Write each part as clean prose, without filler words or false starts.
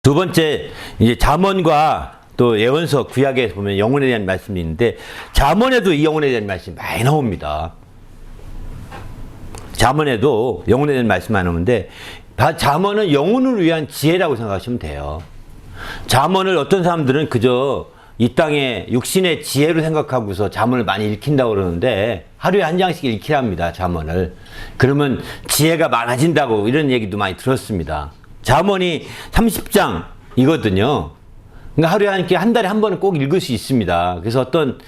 두 번째, 이제 잠언과 또 예언서 구약에 보면 영혼에 대한 말씀이 있는데, 잠언에도 이 영혼에 대한 말씀이 많이 나옵니다. 잠언에도 영혼에 대한 말씀이 많이 나오는데, 잠언은 영혼을 위한 지혜라고 생각하시면 돼요. 잠언을 어떤 사람들은 그저 이 땅의 육신의 지혜로 생각하고서 잠언을 많이 읽힌다고 그러는데, 하루에 한 장씩 읽히랍니다, 잠언을. 그러면 지혜가 많아진다고 이런 얘기도 많이 들었습니다. 잠언이 30장이거든요. 그러니까 하루에 한 달에 한 번은 꼭 읽을 수 있습니다. 그래서 어떤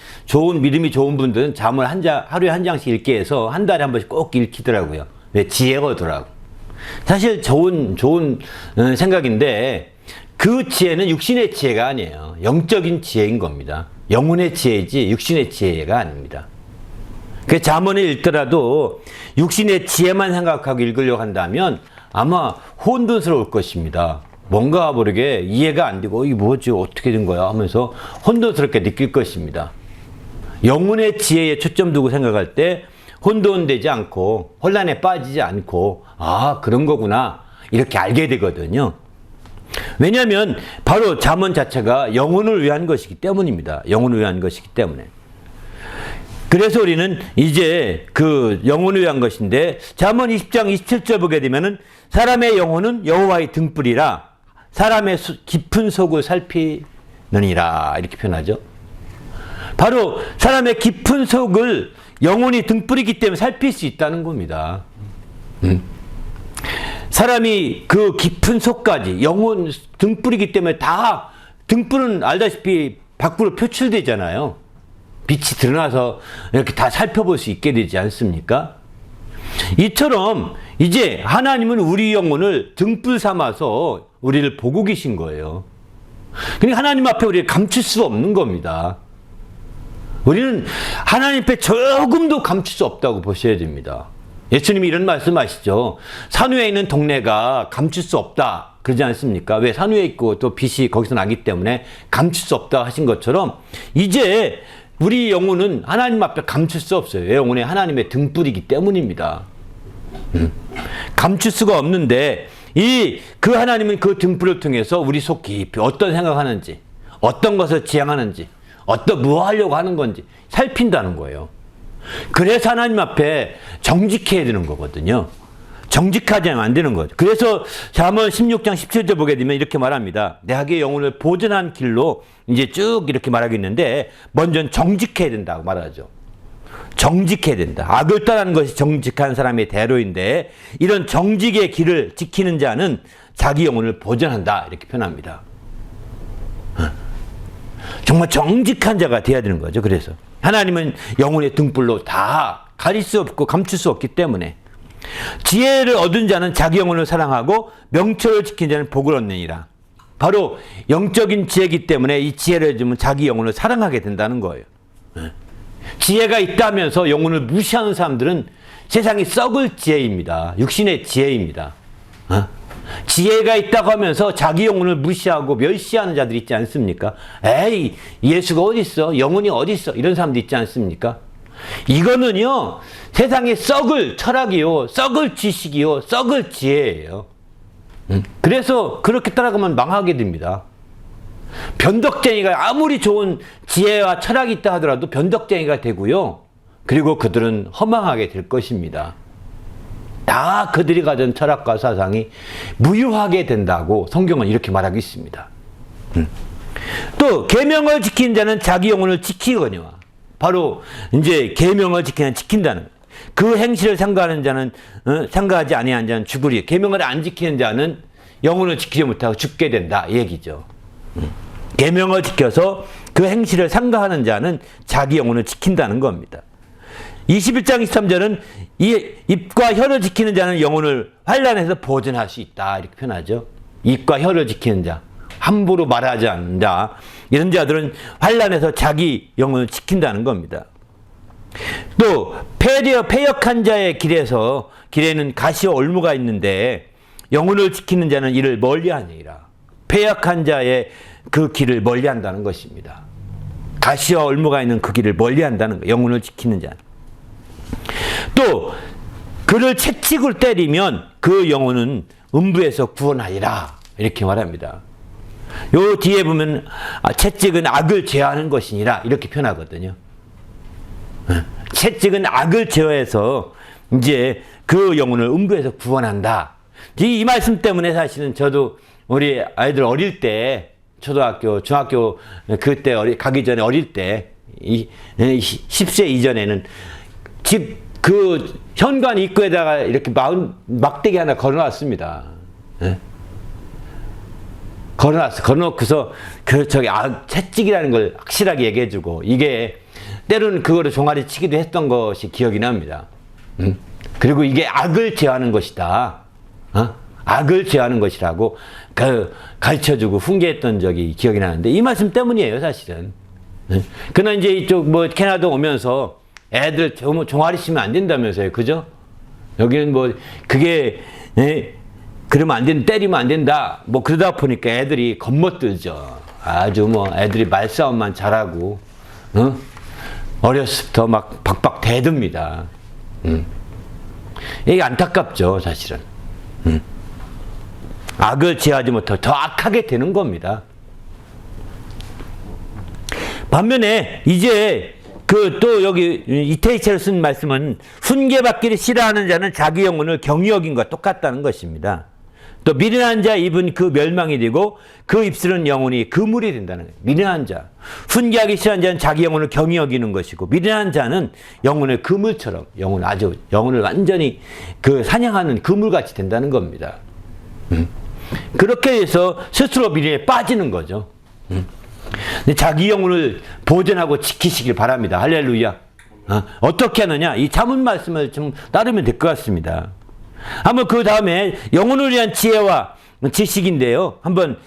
믿음이 좋은 분들은 잠언을 하루에 한 장씩 읽게 해서 한 달에 한 번씩 꼭 읽히더라고요. 왜? 지혜가 오더라고. 사실 좋은 생각인데, 그 지혜는 육신의 지혜가 아니에요. 영적인 지혜인 겁니다. 영혼의 지혜이지 육신의 지혜가 아닙니다. 그 잠언을 읽더라도 육신의 지혜만 생각하고 읽으려고 한다면 아마 혼돈스러울 것입니다. 뭔가 모르게 이해가 안 되고 이게 뭐지 어떻게 된 거야 하면서 혼돈스럽게 느낄 것입니다. 영혼의 지혜에 초점 두고 생각할 때 혼돈되지 않고 혼란에 빠지지 않고 그런 거구나 이렇게 알게 되거든요. 왜냐하면 바로 잠언 자체가 영혼을 위한 것이기 때문입니다. 영혼을 위한 것이기 때문에. 그래서 우리는 이제 그 영혼을 위한 것인데, 잠언 20장 27절 보게 되면은 사람의 영혼은 여호와의 등불이라 사람의 깊은 속을 살피느니라 이렇게 표현하죠. 바로 사람의 깊은 속을 영혼이 등불이기 때문에 살필 수 있다는 겁니다. 사람이 그 깊은 속까지 영혼 등불이기 때문에 다 등불은 알다시피 밖으로 표출되잖아요. 빛이 드러나서 이렇게 다 살펴볼 수 있게 되지 않습니까? 이처럼 이제 하나님은 우리 영혼을 등불 삼아서 우리를 보고 계신 거예요. 그러니까 하나님 앞에 우리를 감출 수 없는 겁니다. 우리는 하나님 앞에 조금도 감출 수 없다고 보셔야 됩니다. 예수님이 이런 말씀 하시죠. 산 위에 있는 동네가 감출 수 없다 그러지 않습니까? 왜? 산 위에 있고 또 빛이 거기서 나기 때문에 감출 수 없다 하신 것처럼 이제 우리 영혼은 하나님 앞에 감출 수 없어요. 영혼이 하나님의 등불이기 때문입니다. 감출 수가 없는데 그 하나님은 그 등불을 통해서 우리 속 깊이 어떤 생각하는지, 어떤 것을 지향하는지, 뭐 하려고 하는 건지 살핀다는 거예요. 그래서 하나님 앞에 정직해야 되는 거거든요. 정직하지 않으면 안 되는 거죠. 그래서 잠언 16장 17절 보게 되면 이렇게 말합니다. 내 학의 영혼을 보존한 길로 이제 쭉 이렇게 말하고 있는데, 먼저 정직해야 된다고 말하죠. 정직해야 된다. 악을 떠나는 것이 정직한 사람의 대로인데, 이런 정직의 길을 지키는 자는 자기 영혼을 보존한다 이렇게 표현합니다. 정말 정직한 자가 돼야 되는 거죠. 그래서 하나님은 영혼의 등불로 다 가릴 수 없고 감출 수 없기 때문에, 지혜를 얻은 자는 자기 영혼을 사랑하고 명철을 지킨 자는 복을 얻느니라. 바로 영적인 지혜이기 때문에 이 지혜를 얻으면 자기 영혼을 사랑하게 된다는 거예요. 지혜가 있다면서 영혼을 무시하는 사람들은 세상이 썩을 지혜입니다. 육신의 지혜입니다. 지혜가 있다고 하면서 자기 영혼을 무시하고 멸시하는 자들이 있지 않습니까? 에이, 예수가 어디 있어? 영혼이 어디 있어? 이런 사람도 있지 않습니까? 이거는요, 세상에 썩을 철학이요, 썩을 지식이요, 썩을 지혜예요. 그래서 그렇게 따라가면 망하게 됩니다. 변덕쟁이가 아무리 좋은 지혜와 철학이 있다 하더라도 변덕쟁이가 되고요. 그리고 그들은 허망하게 될 것입니다. 다 그들이 가진 철학과 사상이 무효하게 된다고 성경은 이렇게 말하고 있습니다. 또 계명을 지키는 자는 자기 영혼을 지키거니와, 바로 이제 계명을 지킨다는 그 행실을 삼가하는 자는 삼가하지 아니하는 자는 죽으리. 계명을 안 지키는 자는 영혼을 지키지 못하고 죽게 된다 이 얘기죠. 계명을 지켜서 그 행실을 삼가하는 자는 자기 영혼을 지킨다는 겁니다. 21장 23절은 입과 혀를 지키는 자는 영혼을 환난에서 보존할 수 있다 이렇게 표현하죠. 입과 혀를 지키는 자, 함부로 말하지 않는 자, 이런 자들은 환난에서 자기 영혼을 지킨다는 겁니다. 또 패역한 자의 길에는 가시와 올무가 있는데 영혼을 지키는 자는 이를 멀리하니라. 패역한 자의 그 길을 멀리한다는 것입니다. 가시와 올무가 있는 그 길을 멀리한다는 거. 영혼을 지키는 자는. 또 그를 채찍을 때리면 그 영혼은 음부에서 구원하리라 이렇게 말합니다. 요 뒤에 보면 채찍은 악을 제어하는 것이니라 이렇게 표현하거든요. 채찍은 악을 제어해서 이제 그 영혼을 음부에서 구원한다. 이 말씀 때문에 사실은 저도 우리 아이들 어릴 때 초등학교, 중학교 그때 가기 전에 어릴 때 10세 이전에는 집 그 현관 입구에다가 이렇게 막대기 하나 걸어놨습니다. 걸어놓고서 채찍이라는 걸 확실하게 얘기해주고 이게 때로는 그거를 종아리 치기도 했던 것이 기억이 납니다. 그리고 이게 악을 제어하는 것이다. 악을 제어하는 것이라고 가르쳐주고 훈계했던 적이 기억이 나는데 이 말씀 때문이에요, 사실은. 그러나 이제 이쪽 캐나다 오면서 애들 종아리 치면 안 된다면서요, 그죠? 여기는 그게 그러면 안 된다, 때리면 안 된다. 그러다 보니까 애들이 겁먹들죠. 아주 애들이 말싸움만 잘하고, 어렸을 때부터 막 박박 대듭니다. 이게 안타깝죠, 사실은. 악을 제어하지 못하고 더 악하게 되는 겁니다. 반면에 이제 또 여기 이태희체로 쓴 말씀은 훈계받기를 싫어하는 자는 자기 영혼을 경히 여긴 것과 똑같다는 것입니다. 또 미련한 자 입은 그 멸망이 되고 그 입술은 영혼이 그물이 된다는 거예요. 미련한 자. 훈계하기 싫어하는 자는 자기 영혼을 경히 여기는 것이고 미련한 자는 영혼을 그물처럼 영혼을 완전히 사냥하는 그물같이 된다는 겁니다. 그렇게 해서 스스로 미련에 빠지는 거죠. 자기 영혼을 보존하고 지키시길 바랍니다. 할렐루야. 어떻게 하느냐? 이 자문 말씀을 좀 따르면 될 것 같습니다. 한번 그 다음에 영혼을 위한 지혜와 지식인데요. 한번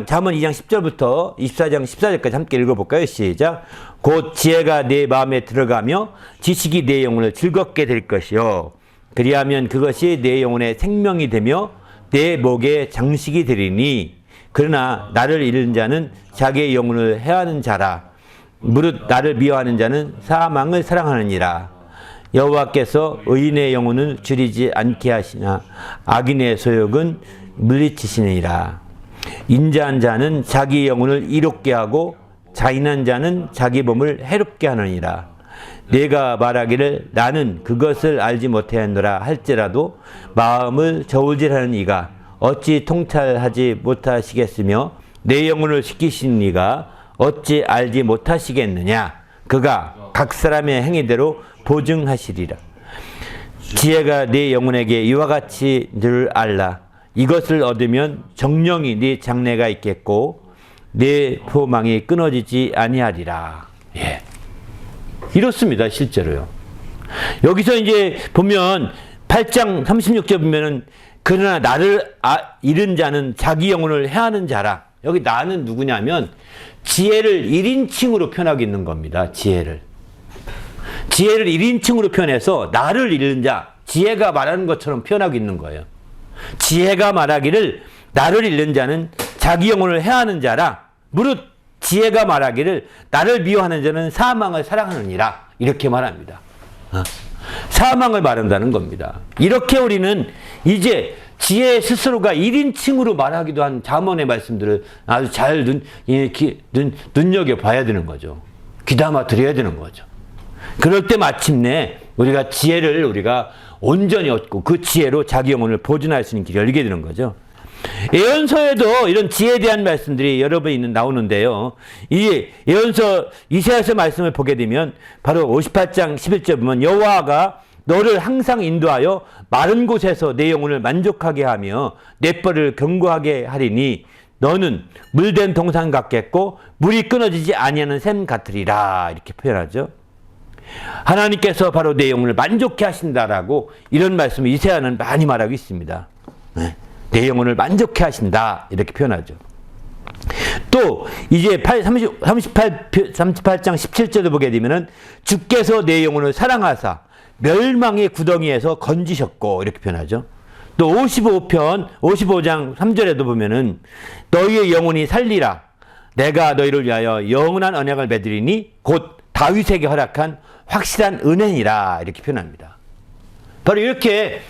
자문 2장 10절부터 24장 14절까지 함께 읽어볼까요? 시작. 곧 지혜가 내 마음에 들어가며 지식이 내 영혼을 즐겁게 될 것이요. 그리하면 그것이 내 영혼의 생명이 되며 내 목의 장식이 되리니 그러나 나를 잃은 자는 자기의 영혼을 해하는 자라. 무릇 나를 미워하는 자는 사망을 사랑하느니라. 여호와께서 의인의 영혼을 줄이지 않게 하시나 악인의 소욕은 물리치시느니라. 인자한 자는 자기 영혼을 이롭게 하고 자인한 자는 자기 몸을 해롭게 하느니라. 내가 말하기를 나는 그것을 알지 못하였노라 할지라도 마음을 저울질하는 이가 어찌 통찰하지 못하시겠으며 내 영혼을 시키신 이가 어찌 알지 못하시겠느냐. 그가 각 사람의 행위대로 보증하시리라. 지혜가 네 영혼에게 이와 같이 늘 알라. 이것을 얻으면 정령이 네 장래가 있겠고 네 소망이 끊어지지 아니하리라. 예. 이렇습니다, 실제로요. 여기서 이제 보면 8장 36절 보면은 그러나 나를 잃은 자는 자기 영혼을 해하는 자라. 여기 나는 누구냐면 지혜를 1인칭으로 표현하고 있는 겁니다. 지혜를 1인칭으로 표현해서 나를 잃은 자, 지혜가 말하는 것처럼 표현하고 있는 거예요. 지혜가 말하기를 나를 잃는 자는 자기 영혼을 해하는 자라. 무릇 지혜가 말하기를 나를 미워하는 자는 사망을 사랑하느니라. 이렇게 말합니다. 사망을 말한다는 겁니다. 이렇게 우리는 이제 지혜 스스로가 1인칭으로 말하기도 한 잠언의 말씀들을 아주 잘 눈여겨봐야 되는 거죠. 귀담아 드려야 되는 거죠. 그럴 때 마침내 우리가 지혜를 온전히 얻고 그 지혜로 자기 영혼을 보존할 수 있는 길이 열리게 되는 거죠. 예언서에도 이런 지혜에 대한 말씀들이 여러 번 나오는데요. 이 예언서 이사야서 말씀을 보게 되면 바로 58장 11절 보면 여호와가 너를 항상 인도하여 마른 곳에서 내 영혼을 만족하게 하며 내 뼈를 견고하게 하리니 너는 물된 동산 같겠고 물이 끊어지지 아니하는 샘 같으리라. 이렇게 표현하죠. 하나님께서 바로 내 영혼을 만족해 하신다라고 이런 말씀을 이사야는 많이 말하고 있습니다. 내 영혼을 만족해 하신다. 이렇게 표현하죠. 또 이제 38장 17절도 보게 되면은 주께서 내 영혼을 사랑하사 멸망의 구덩이에서 건지셨고 이렇게 표현하죠. 또 55장 3절에도 보면은 너희의 영혼이 살리라. 내가 너희를 위하여 영원한 언약을 맺으리니 곧 다윗에게 허락한 확실한 은혜니라. 이렇게 표현합니다. 바로 이렇게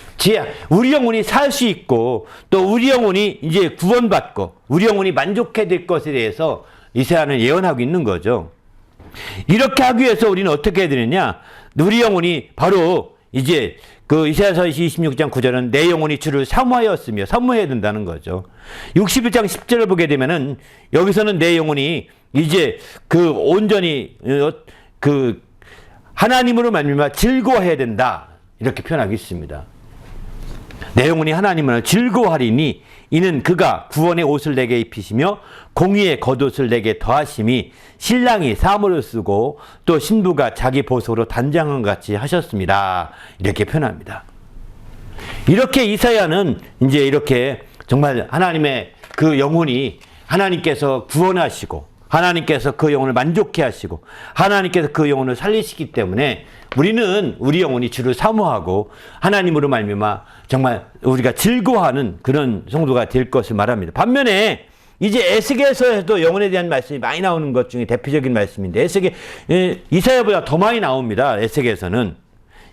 우리 영혼이 살 수 있고 또 우리 영혼이 이제 구원받고 우리 영혼이 만족해야 될 것에 대해서 이사야는 예언하고 있는 거죠. 이렇게 하기 위해서 우리는 어떻게 해야 되느냐? 우리 영혼이 바로 이제 그 이사야서 26장 9절은 내 영혼이 주를 사모하였으며 사모해야 된다는 거죠. 61장 10절을 보게 되면은 여기서는 내 영혼이 이제 그 온전히 그 하나님으로 말미암아 즐거워해야 된다. 이렇게 표현하고 있습니다. 내 영혼이 하나님을 즐거워하리니 이는 그가 구원의 옷을 내게 입히시며 공의의 겉옷을 내게 더하심이 신랑이 사모를 쓰고 또 신부가 자기 보석으로 단장한 것 같이 하셨습니다. 이렇게 표현합니다. 이렇게 이사야는 이제 이렇게 정말 하나님의 그 영혼이 하나님께서 구원하시고 하나님께서 그 영혼을 만족해 하시고 하나님께서 그 영혼을 살리시기 때문에 우리는 우리 영혼이 주를 사모하고 하나님으로 말미암아 정말 우리가 즐거워하는 그런 성도가 될 것을 말합니다. 반면에 이제 에스겔서에서도 영혼에 대한 말씀이 많이 나오는 것 중에 대표적인 말씀인데 이사야보다 더 많이 나옵니다. 에스겔에서는.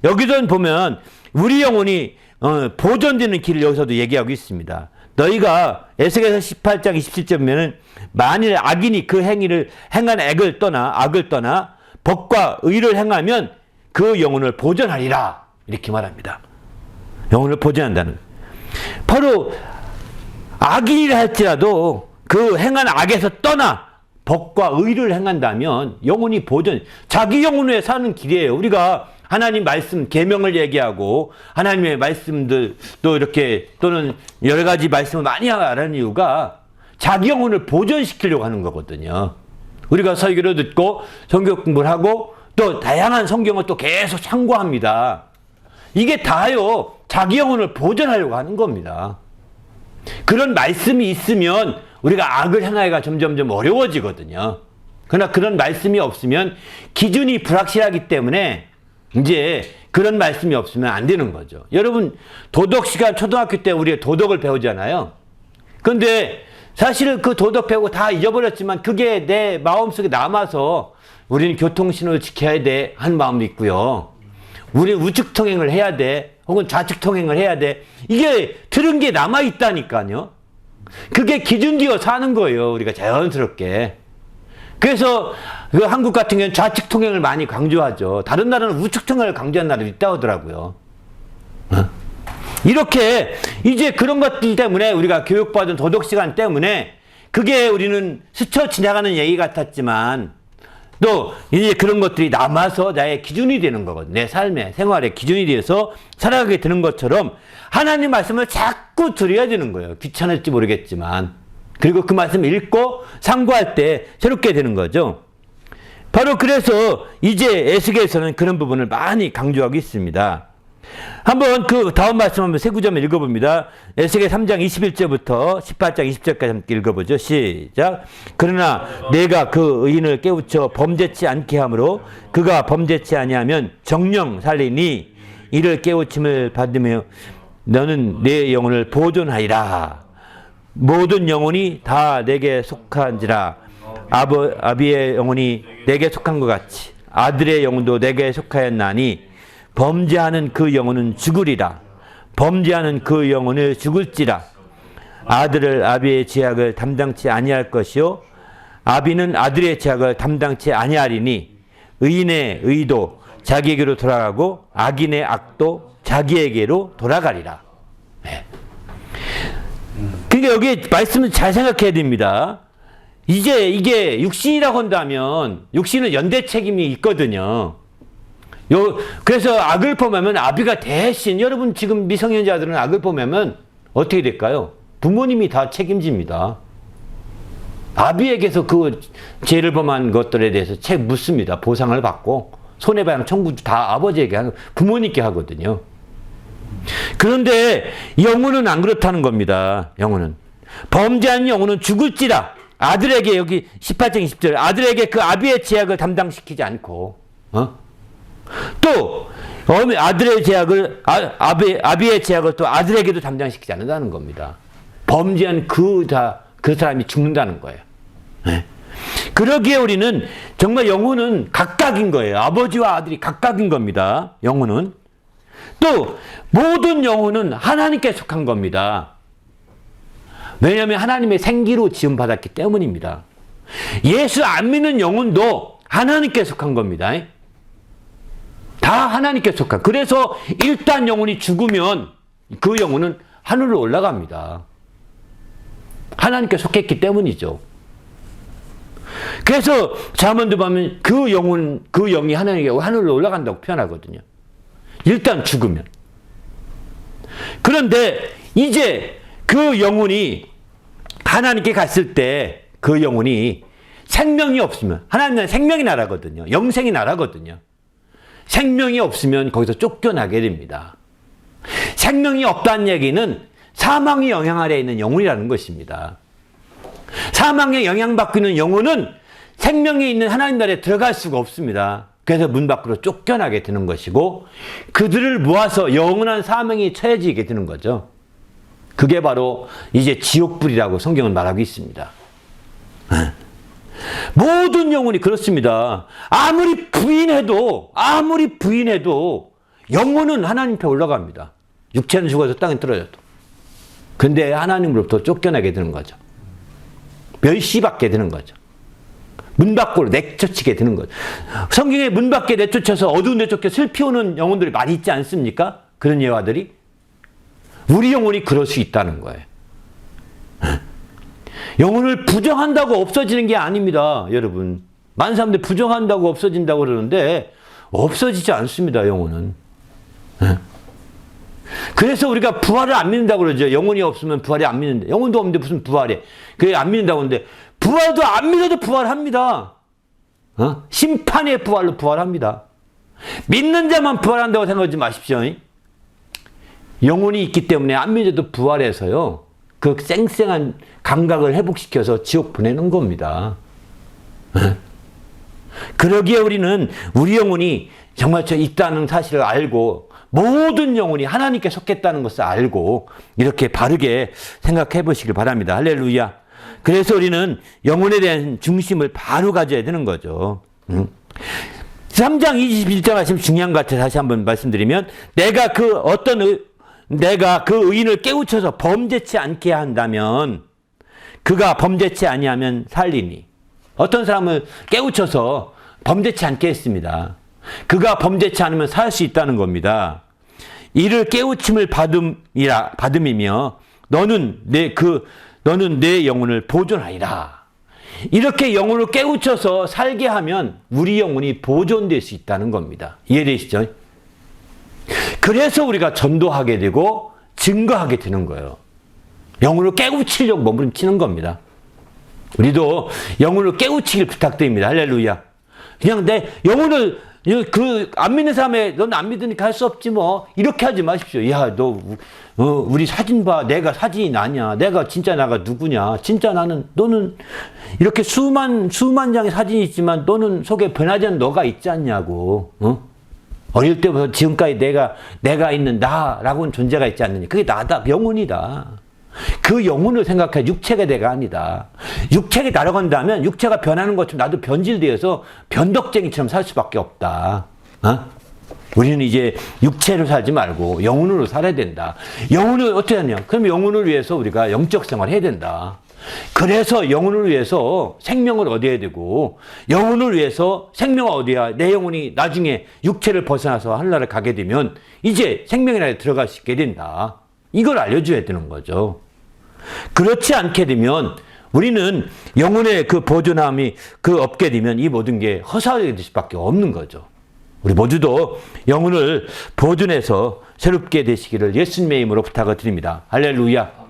여기서 보면 우리 영혼이 보존되는 길을 여기서도 얘기하고 있습니다. 너희가 에스겔서 18장 27절 보면은 만일 악인이 그 행한 악을 떠나 법과 의를 행하면 그 영혼을 보존하리라. 이렇게 말합니다. 영혼을 보존한다는. 바로 악인이라 할지라도 그 행한 악에서 떠나 법과 의를 행한다면 영혼이 자기 영혼에 사는 길이에요. 우리가 하나님 말씀 계명을 얘기하고 하나님의 말씀들 또 이렇게 또는 여러 가지 말씀을 많이 하라는 이유가 자기 영혼을 보존시키려고 하는 거거든요. 우리가 설교를 듣고 성경 공부를 하고 또 다양한 성경을 또 계속 참고합니다. 이게 다요 자기 영혼을 보존하려고 하는 겁니다. 그런 말씀이 있으면 우리가 악을 행하기가 점점 어려워지거든요. 그러나 그런 말씀이 없으면 기준이 불확실하기 때문에 이제 그런 말씀이 없으면 안 되는 거죠. 여러분 도덕 시간 초등학교 때 우리가 도덕을 배우잖아요. 그런데 사실은 그 도덕 배우고 다 잊어버렸지만 그게 내 마음속에 남아서 우리는 교통신호를 지켜야 돼 하는 마음도 있고요. 우리는 우측 통행을 해야 돼 혹은 좌측 통행을 해야 돼. 이게 들은 게 남아있다니까요. 그게 기준되어 사는 거예요. 우리가 자연스럽게. 그래서 그 한국 같은 경우는 좌측 통행을 많이 강조하죠. 다른 나라는 우측 통행을 강조하는 나라도 있다고 하더라고요. 이렇게 이제 그런 것들 때문에 우리가 교육받은 도덕 시간 때문에 그게 우리는 스쳐 지나가는 얘기 같았지만 또 이제 그런 것들이 남아서 나의 기준이 되는 거거든요. 내 삶의 생활의 기준이 되어서 살아가게 되는 것처럼 하나님 말씀을 자꾸 드려야 되는 거예요. 귀찮을지 모르겠지만. 그리고 그 말씀을 읽고 상고할 때 새롭게 되는 거죠. 바로 그래서 이제 에스겔에서는 그런 부분을 많이 강조하고 있습니다. 한번 그 다음 말씀 한번 세 구절만 읽어봅니다. 에스겔 3장 21절부터 18장 20절까지 함께 읽어보죠. 시작. 그러나 내가 그 의인을 깨우쳐 범죄치 않게 하므로 그가 범죄치 아니하면 정령 살리니 이를 깨우침을 받으며 너는 내 영혼을 보존하리라. 모든 영혼이 다 내게 속한지라. 아비의 영혼이 내게 속한 것 같이 아들의 영혼도 내게 속하였나니 범죄하는 그 영혼은 죽으리라. 범죄하는 그 영혼을 죽을지라. 아들을 아비의 죄악을 담당치 아니할 것이요 아비는 아들의 죄악을 담당치 아니하리니 의인의 의도 자기에게로 돌아가고 악인의 악도 자기에게로 돌아가리라. 네. 그러니까 여기 말씀을 잘 생각해야 됩니다. 이제 이게 육신이라고 한다면 육신은 연대 책임이 있거든요. 그래서 악을 범하면 아비가 대신 여러분 지금 미성년자들은 악을 범하면 어떻게 될까요? 부모님이 다 책임집니다. 아비에게서 그 죄를 범한 것들에 대해서 묻습니다. 보상을 받고 손해배상 청구 다 아버지에게 하는 부모님께 하거든요. 그런데 영혼은 안 그렇다는 겁니다. 영혼은 범죄한 영혼은 죽을지라. 아들에게 여기 18장 20절 아들에게 그 아비의 죄악을 담당시키지 않고 또 아들의 죄악을 아비의 죄악을 또 아들에게도 담당시키지 않는다는 겁니다. 범죄한 그 사람이 죽는다는 거예요. 네. 그러기에 우리는 정말 영혼은 각각인 거예요. 아버지와 아들이 각각인 겁니다. 영혼은. 또 모든 영혼은 하나님께 속한 겁니다. 왜냐하면 하나님의 생기로 지음받았기 때문입니다. 예수 안 믿는 영혼도 하나님께 속한 겁니다. 다 하나님께 속한. 그래서 일단 영혼이 죽으면 그 영혼은 하늘로 올라갑니다. 하나님께 속했기 때문이죠. 그래서 잠언도 보면 그 영이 하나님께 하늘로 올라간다고 표현하거든요. 일단 죽으면. 그런데 이제 그 영혼이 하나님께 갔을 때 그 영혼이 생명이 없으면, 하나님은 생명이 나라거든요. 영생이 나라거든요. 생명이 없으면 거기서 쫓겨나게 됩니다. 생명이 없다는 얘기는 사망의 영향 아래에 있는 영혼이라는 것입니다. 사망에 영향받고 있는 영혼은 생명이 있는 하나님 나라에 들어갈 수가 없습니다. 그래서 문 밖으로 쫓겨나게 되는 것이고 그들을 모아서 영원한 사망에 처해지게 되는 거죠. 그게 바로 이제 지옥불이라고 성경은 말하고 있습니다. 모든 영혼이 그렇습니다. 아무리 부인해도 영혼은 하나님 앞에 올라갑니다. 육체는 죽어서 땅에 떨어져도. 근데 하나님으로부터 쫓겨나게 되는 거죠. 멸시받게 되는 거죠. 문 밖으로 내쫓히게 되는 거죠. 성경에 문 밖에 내쫓아서 어두운 데 쫓겨 슬피 오는 영혼들이 많이 있지 않습니까? 그런 예화들이. 우리 영혼이 그럴 수 있다는 거예요. 영혼을 부정한다고 없어지는 게 아닙니다, 여러분. 많은 사람들이 부정한다고 없어진다고 그러는데 없어지지 않습니다, 영혼은. 그래서 우리가 부활을 안 믿는다고 그러죠. 영혼이 없으면 부활이 안 믿는다. 영혼도 없는데 무슨 부활해. 그게 안 믿는다고 하는데 부활도 안 믿어도 부활합니다. 심판의 부활로 부활합니다. 믿는 자만 부활한다고 생각하지 마십시오. 영혼이 있기 때문에 안 믿어도 부활해서요. 그 쌩쌩한 감각을 회복시켜서 지옥 보내는 겁니다. 그러기에 우리는 우리 영혼이 정말 저 있다는 사실을 알고 모든 영혼이 하나님께 속했다는 것을 알고 이렇게 바르게 생각해 보시길 바랍니다. 할렐루야. 그래서 우리는 영혼에 대한 중심을 바로 가져야 되는 거죠. 3장 21절 말씀 중요한 것 같아서 다시 한번 말씀드리면 내가 그 의인을 깨우쳐서 범죄치 않게 한다면 그가 범죄치 아니하면 살리니. 어떤 사람을 깨우쳐서 범죄치 않게 했습니다. 그가 범죄치 않으면 살 수 있다는 겁니다. 이를 깨우침을 받음이며 너는 내 영혼을 보존하리라. 이렇게 영혼을 깨우쳐서 살게 하면 우리 영혼이 보존될 수 있다는 겁니다. 이해되시죠? 그래서 우리가 전도하게 되고 증거하게 되는 거예요. 영혼을 깨우치려고 몸부림치는 겁니다. 우리도 영혼을 깨우치길 부탁드립니다. 할렐루야. 그냥 내 영혼을 안 믿는 사람의 넌 안 믿으니까 할 수 없지 뭐 이렇게 하지 마십시오. 야, 너 우리 사진 봐. 내가 사진이 나냐? 내가 진짜 나가 누구냐? 진짜 너는 이렇게 수만 장의 사진이 있지만 너는 속에 변하지 않는 너가 있지 않냐고. 어릴 때부터 지금까지 내가 있는 나라고는 존재가 있지 않느냐. 그게 나다. 영혼이다. 그 영혼을 생각해. 육체가 내가 아니다. 육체가 날아간다면 육체가 변하는 것처럼 나도 변질되어서 변덕쟁이처럼 살 수밖에 없다. 우리는 이제 육체로 살지 말고 영혼으로 살아야 된다. 영혼을 어떻게 하냐? 그럼 영혼을 위해서 우리가 영적 생활을 해야 된다. 그래서 영혼을 위해서 생명을 얻어야 되고 영혼을 위해서 생명을 얻어야 내 영혼이 나중에 육체를 벗어나서 하늘나라를 가게 되면 이제 생명의 나라에 들어갈 수 있게 된다. 이걸 알려줘야 되는 거죠. 그렇지 않게 되면 우리는 영혼의 그 보존함이 없게 되면 이 모든 게 허사될 수밖에 없는 거죠. 우리 모두도 영혼을 보존해서 새롭게 되시기를 예수님의 이름으로 부탁을 드립니다. 할렐루야.